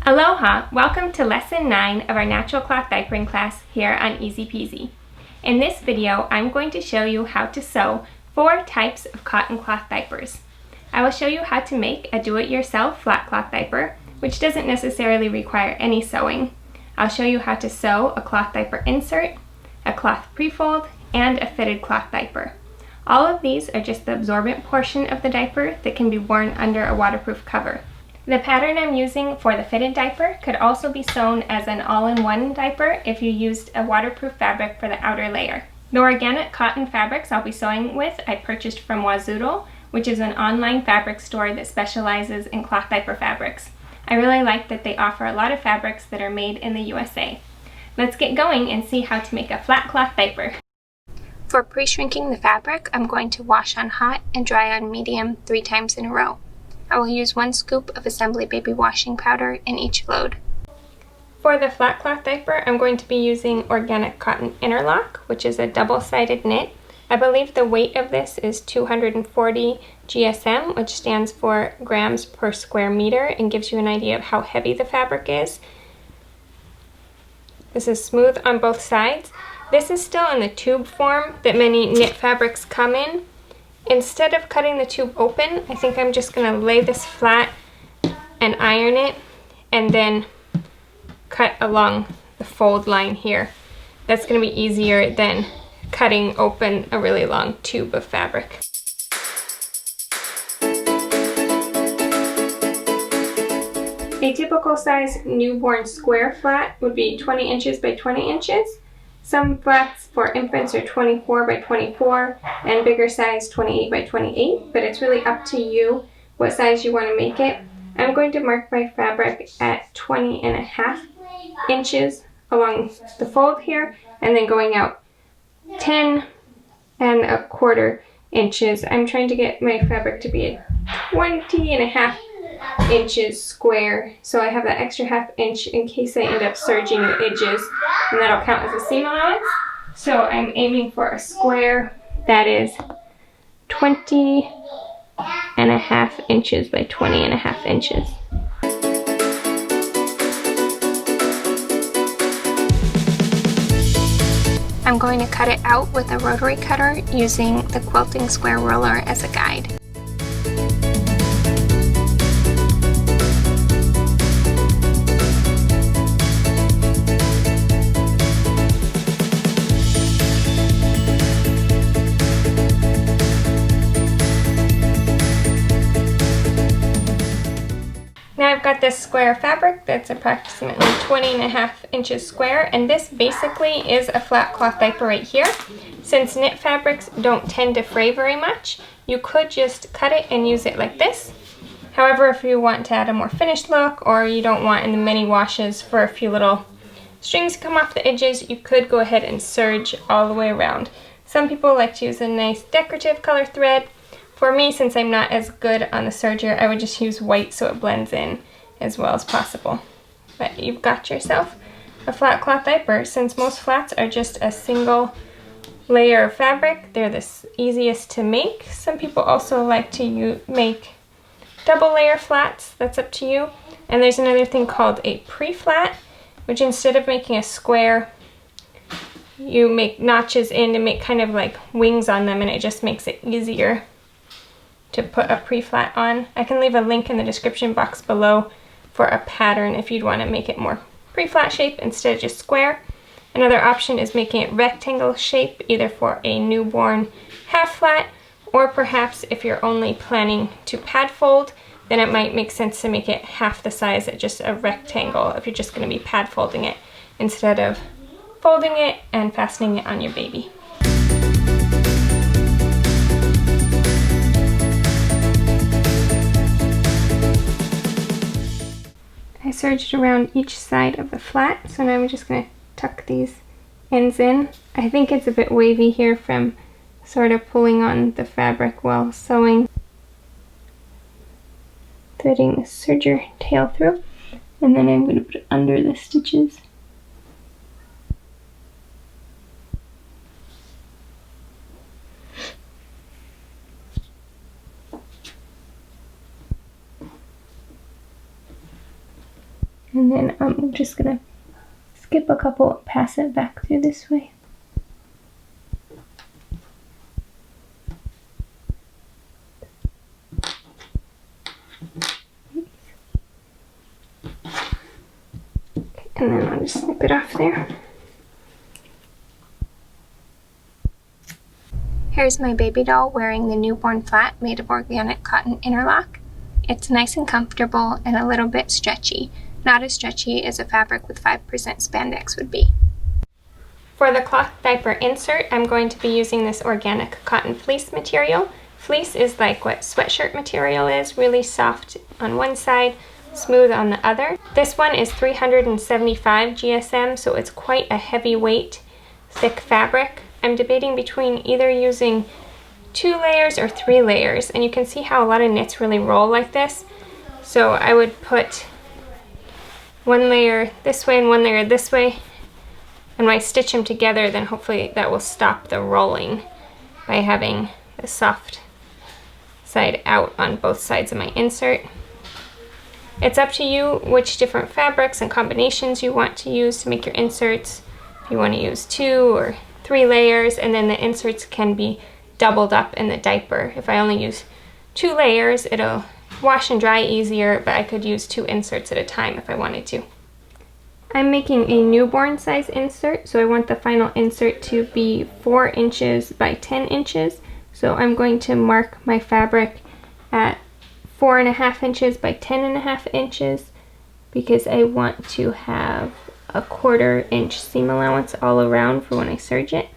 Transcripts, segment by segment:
Aloha! Welcome to Lesson 9 of our natural cloth diapering class here on Easy Peasy. In this video, I'm going to show you how to sew 4 types of cotton cloth diapers. I will show you how to make a do-it-yourself flat cloth diaper, which doesn't necessarily require any sewing. I'll show you how to sew a cloth diaper insert, a cloth prefold, and a fitted cloth diaper. All of these are just the absorbent portion of the diaper that can be worn under a waterproof cover. The pattern I'm using for the fitted diaper could also be sewn as an all-in-one diaper if you used a waterproof fabric for the outer layer. The organic cotton fabrics I'll be sewing with I purchased from Wazzoodle, which is an online fabric store that specializes in cloth diaper fabrics. I really like that they offer a lot of fabrics that are made in the USA. Let's get going and see how to make a flat cloth diaper. For pre-shrinking the fabric, I'm going to wash on hot and dry on medium 3 times in a row. I will use 1 scoop of Assembly Baby washing powder in each load. For the flat cloth diaper, I'm going to be using organic cotton interlock, which is a double-sided knit. I believe the weight of this is 240 GSM, which stands for grams per square meter, and gives you an idea of how heavy the fabric is. This is smooth on both sides. This is still in the tube form that many knit fabrics come in. Instead of cutting the tube open, I think I'm just going to lay this flat and iron it, and then cut along the fold line here. That's going to be easier than cutting open a really long tube of fabric. A typical size newborn square flat would be 20 inches by 20 inches. Some flats for infants are 24 by 24 and bigger size 28 by 28, but it's really up to you what size you want to make it. I'm going to mark my fabric at 20.5 inches along the fold here, and then going out 10.25 inches. I'm trying to get my fabric to be 20.5 inches square, so I have that extra half inch in case I end up serging the edges, and that'll count as a seam allowance. So I'm aiming for a square that is 20.5 inches by 20.5 inches. I'm going to cut it out with a rotary cutter using the quilting square ruler as a guide. Now I've got this square fabric that's approximately 20.5 inches square, and this basically is a flat cloth diaper right here. Since knit fabrics don't tend to fray very much, you could just cut it and use it like this. However, if you want to add a more finished look, or you don't want in the many washes for a few little strings to come off the edges, you could go ahead and serge all the way around. Some people like to use a nice decorative color thread. For me, since I'm not as good on the serger, I would just use white so it blends in as well as possible. But you've got yourself a flat cloth diaper. Since most flats are just a single layer of fabric, they're the easiest to make. Some people also like to make double layer flats. That's up to you. And there's another thing called a pre-flat, which instead of making a square, you make notches in and make kind of like wings on them, and it just makes it easier to put a pre-flat on. I can leave a link in the description box below for a pattern if you'd want to make it more pre-flat shape instead of just square. Another option is making it rectangle shape, either for a newborn half flat, or perhaps if you're only planning to pad fold, then it might make sense to make it half the size at just a rectangle if you're just going to be pad folding it instead of folding it and fastening it on your baby. I serged around each side of the flat, so now I'm just going to tuck these ends in. I think it's a bit wavy here from sort of pulling on the fabric while sewing. Threading the serger tail through, and then I'm going to put it under the stitches. And then I'm just gonna skip a couple and pass it back through this way. And then I'll just snip it off there. Here's my baby doll wearing the newborn flat made of organic cotton interlock. It's nice and comfortable and a little bit stretchy. Not as stretchy as a fabric with 5% spandex would be. For the cloth diaper insert, I'm going to be using this organic cotton fleece material. Fleece is like what sweatshirt material is, really soft on one side, smooth on the other. This one is 375 GSM, so it's quite a heavyweight, thick fabric. I'm debating between either using 2 layers or 3 layers, and you can see how a lot of knits really roll like this. So I would put 1 layer this way and 1 layer this way, and when I stitch them together, then hopefully that will stop the rolling by having the soft side out on both sides of my insert. It's up to you which different fabrics and combinations you want to use to make your inserts. If you want to use 2 or 3 layers, and then the inserts can be doubled up in the diaper. If I only use 2 layers, it'll wash and dry easier, but I could use 2 inserts at a time if I wanted to. I'm making a newborn size insert, so I want the final insert to be 4 inches by 10 inches. So I'm going to mark my fabric at 4.5 inches by 10.5 inches because I want to have a 1/4 inch seam allowance all around for when I serge it.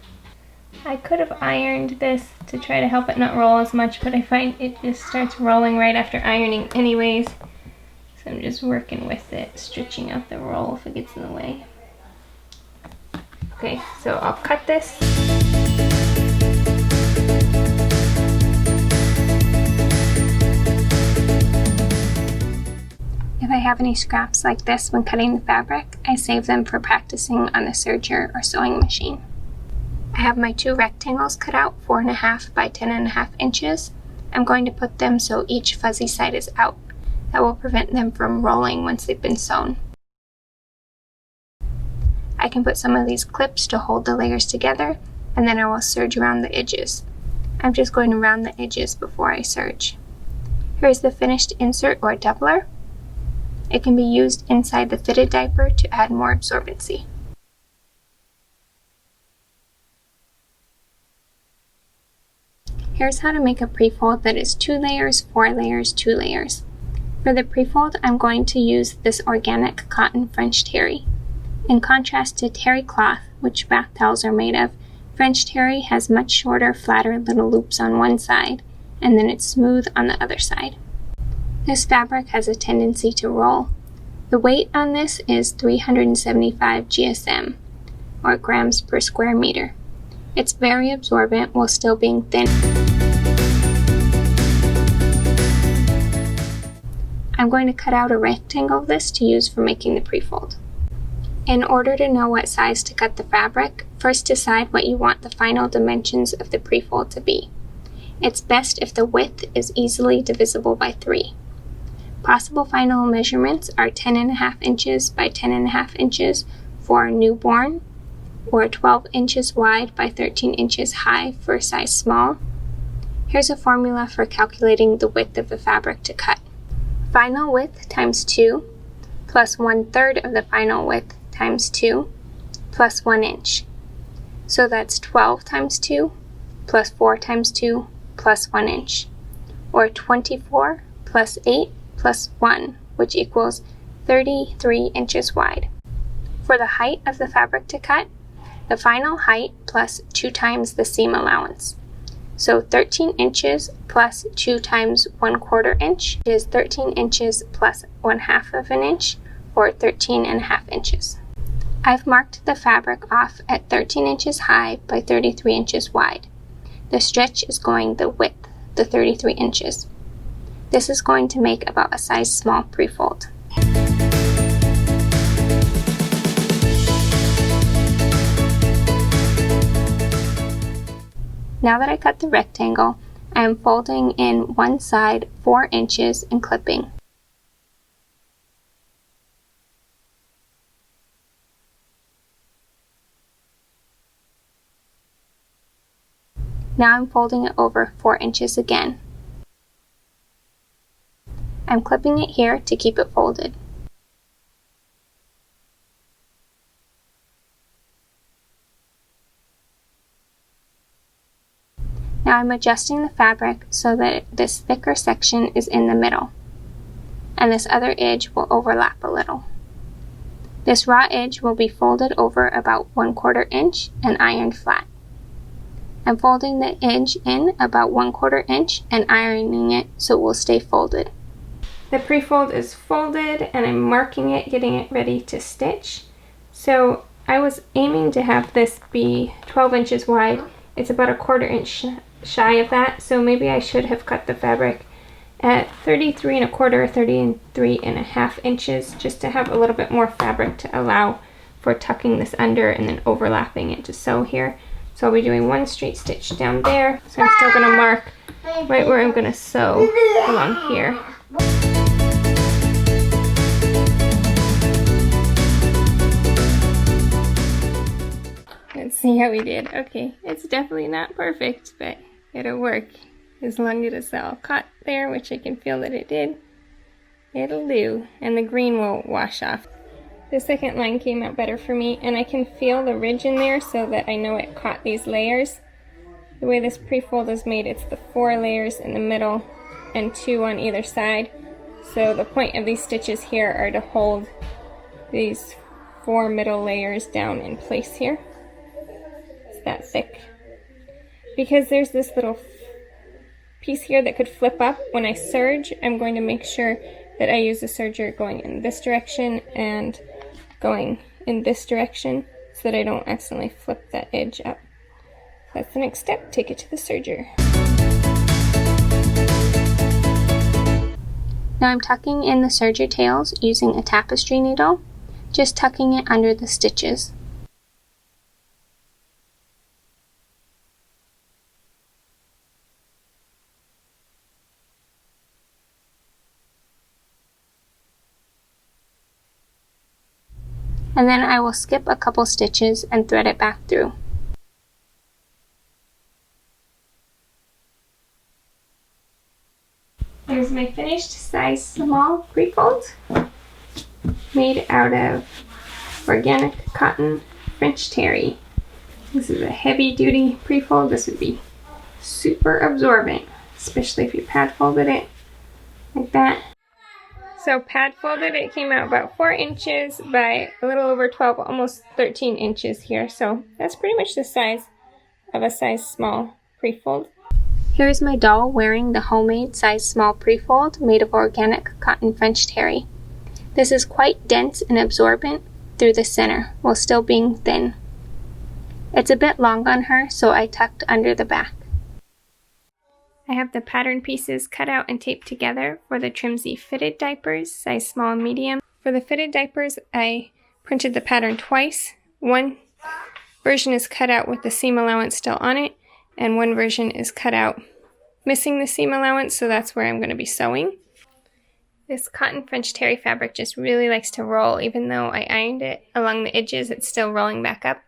I could have ironed this to try to help it not roll as much, but I find it just starts rolling right after ironing anyways. So I'm just working with it, stretching out the roll if it gets in the way. Okay, so I'll cut this. If I have any scraps like this when cutting the fabric, I save them for practicing on the serger or sewing machine. I have my 2 rectangles cut out 4.5 by 10.5 inches. I'm going to put them so each fuzzy side is out. That will prevent them from rolling once they've been sewn. I can put some of these clips to hold the layers together, and then I will serge around the edges. I'm just going to round the edges before I serge. Here's the finished insert or doubler. It can be used inside the fitted diaper to add more absorbency. Here's how to make a prefold that is 2 layers, 4 layers, 2 layers. For the prefold, I'm going to use this organic cotton French terry. In contrast to terry cloth, which bath towels are made of, French terry has much shorter, flatter little loops on one side, and then it's smooth on the other side. This fabric has a tendency to roll. The weight on this is 375 GSM, or grams per square meter. It's very absorbent while still being thin. I'm going to cut out a rectangle of this to use for making the prefold. In order to know what size to cut the fabric, first decide what you want the final dimensions of the prefold to be. It's best if the width is easily divisible by 3. Possible final measurements are 10.5 inches by 10.5 inches for a newborn, or 12 inches wide by 13 inches high for a size small. Here's a formula for calculating the width of the fabric to cut. Final width times 2 plus 1/3 of the final width times 2 plus 1 inch. So that's 12 times 2 plus 4 times 2 plus 1 inch, or 24 plus 8 plus 1, which equals 33 inches wide. For the height of the fabric to cut, the final height plus 2 times the seam allowance. So 13 inches plus 2 times 1/4 inch is 13 inches plus 1/2 of an inch, or 13.5 inches. I've marked the fabric off at 13 inches high by 33 inches wide. The stretch is going the width, the 33 inches. This is going to make about a size small prefold. Now that I cut the rectangle, I am folding in one side 4 inches and clipping. Now I'm folding it over 4 inches again. I'm clipping it here to keep it folded. Now I'm adjusting the fabric so that this thicker section is in the middle, and this other edge will overlap a little. This raw edge will be folded over about 1/4 inch and ironed flat. I'm folding the edge in about 1/4 inch and ironing it so it will stay folded. The prefold is folded and I'm marking it, getting it ready to stitch. So I was aiming to have this be 12 inches wide. It's about 1/4 inch shy of that, so maybe I should have cut the fabric at 33 1/4, 33 1/2 inches, just to have a little bit more fabric to allow for tucking this under and then overlapping it to sew here. So I'll be doing 1 straight stitch down there. So I'm still going to mark right where I'm going to sew along here. Let's see how we did. Okay, it's definitely not perfect, but it'll work. As long as it's all caught there, which I can feel that it did, it'll do. And the green will wash off. The second line came out better for me, and I can feel the ridge in there so that I know it caught these layers. The way this prefold is made, it's the 4 layers in the middle and 2 on either side. So the point of these stitches here are to hold these 4 middle layers down in place here. It's that thick. Because there's this little piece here that could flip up when I serge, I'm going to make sure that I use the serger going in this direction and going in this direction so that I don't accidentally flip that edge up. That's the next step, take it to the serger. Now I'm tucking in the serger tails using a tapestry needle, just tucking it under the stitches. And then I will skip a couple stitches and thread it back through. Here's my finished size small prefold made out of organic cotton French terry. This is a heavy duty prefold. This would be super absorbent, especially if you pad folded it like that. So pad folded, it came out about 4 inches by a little over 12, almost 13 inches here. So that's pretty much the size of a size small prefold. Here's my doll wearing the homemade size small prefold made of organic cotton French terry. This is quite dense and absorbent through the center while still being thin. It's a bit long on her, so I tucked under the back. I have the pattern pieces cut out and taped together for the Trimsy fitted diapers, size small and medium. For the fitted diapers, I printed the pattern twice. One version is cut out with the seam allowance still on it, and one version is cut out missing the seam allowance, so that's where I'm going to be sewing. This cotton French terry fabric just really likes to roll. Even though I ironed it along the edges, it's still rolling back up.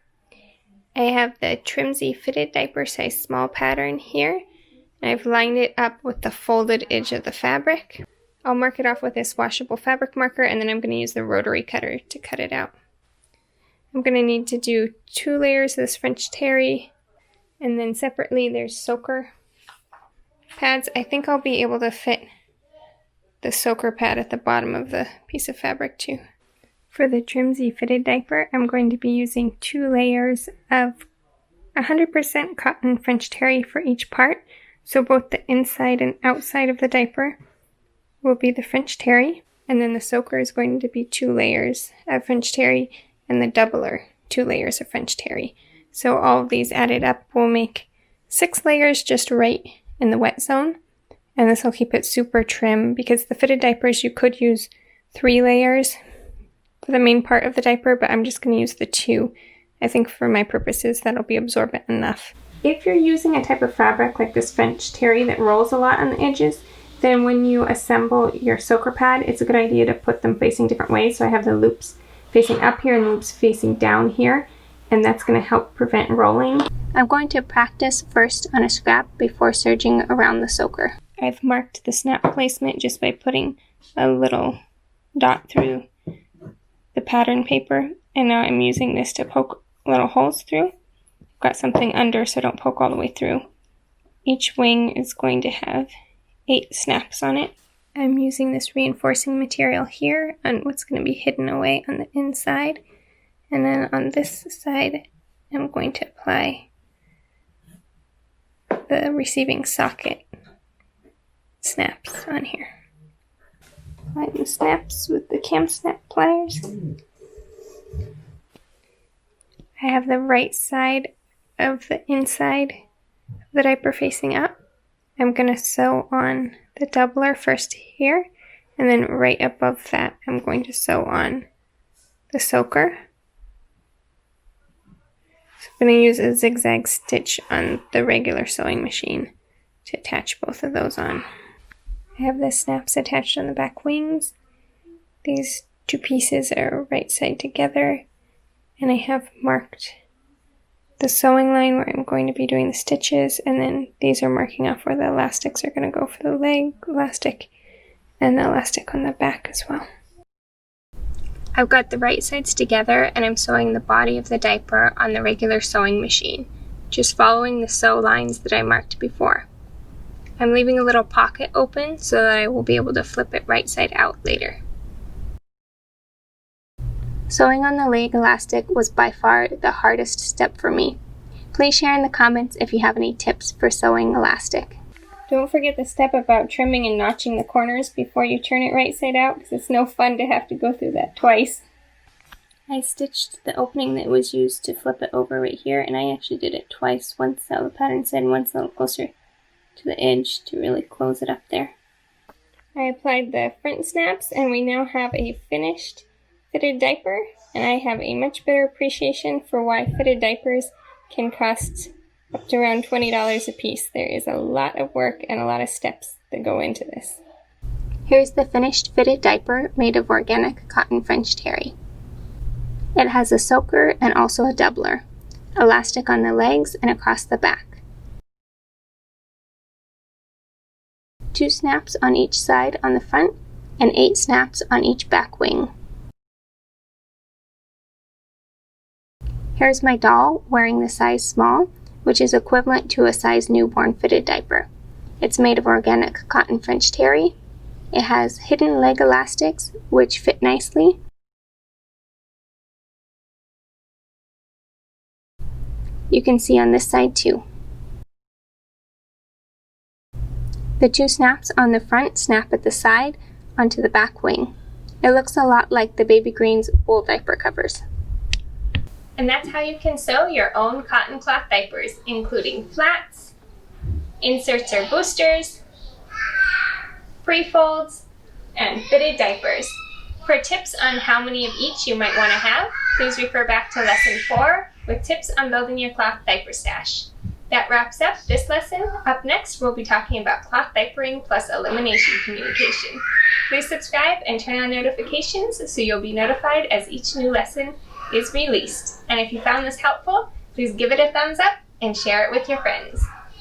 I have the Trimsy fitted diaper size small pattern here. I've lined it up with the folded edge of the fabric. I'll mark it off with this washable fabric marker, and then I'm going to use the rotary cutter to cut it out. I'm going to need to do 2 layers of this French terry, and then separately there's soaker pads. I think I'll be able to fit the soaker pad at the bottom of the piece of fabric too. For the Trimsy fitted diaper, I'm going to be using 2 layers of 100% cotton French terry for each part. So both the inside and outside of the diaper will be the French terry, and then the soaker is going to be 2 layers of French terry, and the doubler 2 layers of French terry. So all of these added up will make 6 layers just right in the wet zone, and this will keep it super trim, because the fitted diapers you could use 3 layers for the main part of the diaper, but I'm just going to use the 2. I think for my purposes that'll be absorbent enough. If you're using a type of fabric like this French terry that rolls a lot on the edges, then when you assemble your soaker pad, it's a good idea to put them facing different ways. So I have the loops facing up here and the loops facing down here, and that's going to help prevent rolling. I'm going to practice first on a scrap before serging around the soaker. I've marked the snap placement just by putting a little dot through the pattern paper, and now I'm using this to poke little holes through. I've got something under so I don't poke all the way through. Each wing is going to have 8 snaps on it. I'm using this reinforcing material here on what's going to be hidden away on the inside, and then on this side I'm going to apply the receiving socket snaps on here. Apply the snaps with the cam snap pliers. I have the right side of the inside of the diaper facing up. I'm going to sew on the doubler first here, and then right above that I'm going to sew on the soaker. So I'm going to use a zigzag stitch on the regular sewing machine to attach both of those on. I have the snaps attached on the back wings. These 2 pieces are right side together, and I have marked the sewing line where I'm going to be doing the stitches, and then these are marking off where the elastics are going to go for the leg elastic and the elastic on the back as well. I've got the right sides together, and I'm sewing the body of the diaper on the regular sewing machine, just following the sew lines that I marked before. I'm leaving a little pocket open so that I will be able to flip it right side out later. Sewing on the leg elastic was by far the hardest step for me. Please share in the comments if you have any tips for sewing elastic. Don't forget the step about trimming and notching the corners before you turn it right side out, because it's no fun to have to go through that twice. I stitched the opening that was used to flip it over right here, and I actually did it twice, once how the pattern said, once a little closer to the edge to really close it up there. I applied the front snaps, and we now have a finished fitted diaper, and I have a much better appreciation for why fitted diapers can cost up to around $20 a piece. There is a lot of work and a lot of steps that go into this. Here's the finished fitted diaper made of organic cotton French terry. It has a soaker and also a doubler, elastic on the legs and across the back. 2 snaps on each side on the front and 8 snaps on each back wing. Here's my doll wearing the size small, which is equivalent to a size newborn fitted diaper. It's made of organic cotton French terry. It has hidden leg elastics, which fit nicely. You can see on this side too. The 2 snaps on the front snap at the side onto the back wing. It looks a lot like the Baby Green's wool diaper covers. And that's how you can sew your own cotton cloth diapers, including flats, inserts or boosters, prefolds, and fitted diapers. For tips on how many of each you might want to have, please refer back to lesson 4 with tips on building your cloth diaper stash. That wraps up this lesson. Up next, we'll be talking about cloth diapering plus elimination communication. Please subscribe and turn on notifications so you'll be notified as each new lesson is released. And if you found this helpful, please give it a thumbs up and share it with your friends.